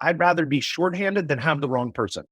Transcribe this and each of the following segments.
I'd rather be shorthanded than have the wrong person.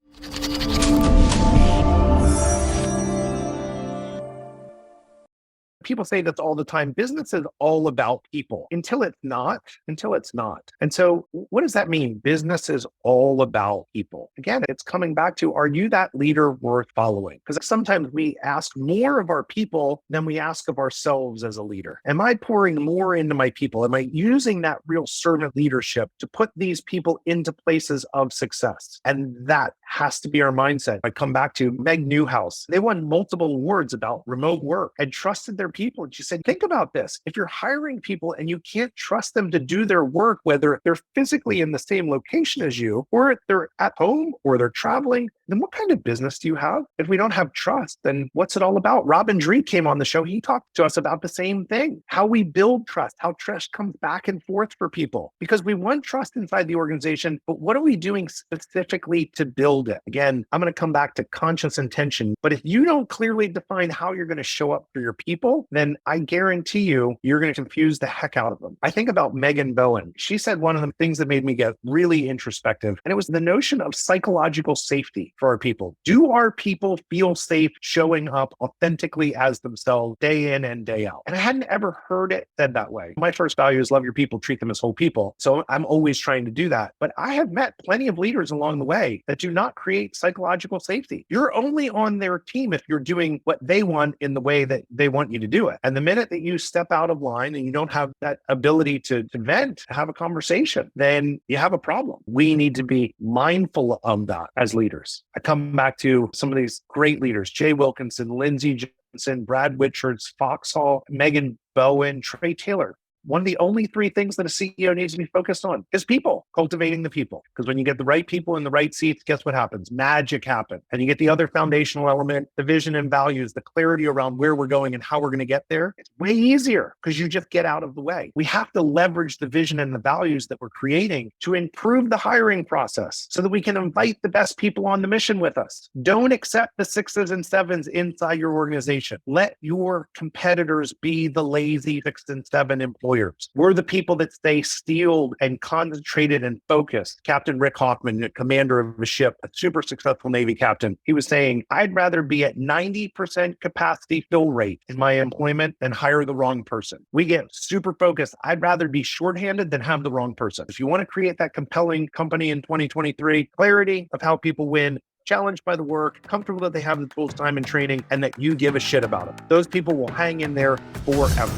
People say this all the time. Business is all about people until it's not, And so what does that mean? Business is all about people. Again, it's coming back to, are you that leader worth following? Because sometimes we ask more of our people than we ask of ourselves as a leader. Am I pouring more into my people? Am I using that real servant leadership to put these people into places of success? And that has to be our mindset. I come back to Meg Newhouse. They won multiple awards about remote work and trusted their people. And she said, think about this. If you're hiring people and you can't trust them to do their work, whether they're physically in the same location as you, or they're at home, or they're traveling, then what kind of business do you have? If we don't have trust, then what's it all about? Robin Dree came on the show. He talked to us about the same thing, how we build trust, how trust comes back and forth for people, because we want trust inside the organization, but what are we doing specifically to build it? Again, I'm going to come back to conscious intention, but if you don't clearly define how you're going to show up for your people, then I guarantee you're going to confuse the heck out of them. I think about Megan Bowen. She said one of the things that made me get really introspective, and it was the notion of psychological safety for our people. Do our people feel safe showing up authentically as themselves day in and day out? And I hadn't ever heard it said that way. My first value is love your people, treat them as whole people. So I'm always trying to do that. But I have met plenty of leaders along the way that do not create psychological safety. You're only on their team if you're doing what they want in the way that they want you to do it. And the minute that you step out of line and you don't have that ability to vent, have a conversation, then you have a problem. We need to be mindful of that as leaders. I come back to some of these great leaders, Jay Wilkinson, Lindsay Johnson, Brad Whitchards, Foxhall, Megan Bowen, Trey Taylor. One of the only three things that a CEO needs to be focused on is people, cultivating the people. Because when you get the right people in the right seats, guess what happens? Magic happens. And you get the other foundational element, the vision and values, the clarity around where we're going and how we're going to get there. It's way easier because you just get out of the way. We have to leverage the vision and the values that we're creating to improve the hiring process so that we can invite the best people on the mission with us. Don't accept the 6s and 7s inside your organization. Let your competitors be the lazy 6 and 7 employees. We're the people that stay steeled and concentrated and focused. Captain Rick Hoffman, commander of a ship, a super successful Navy captain, he was saying, I'd rather be at 90% capacity fill rate in my employment than hire the wrong person. We get super focused. I'd rather be shorthanded than have the wrong person. If you want to create that compelling company in 2023, clarity of how people win, challenged by the work, comfortable that they have the tools, time, and training, and that you give a shit about them. Those people will hang in there forever.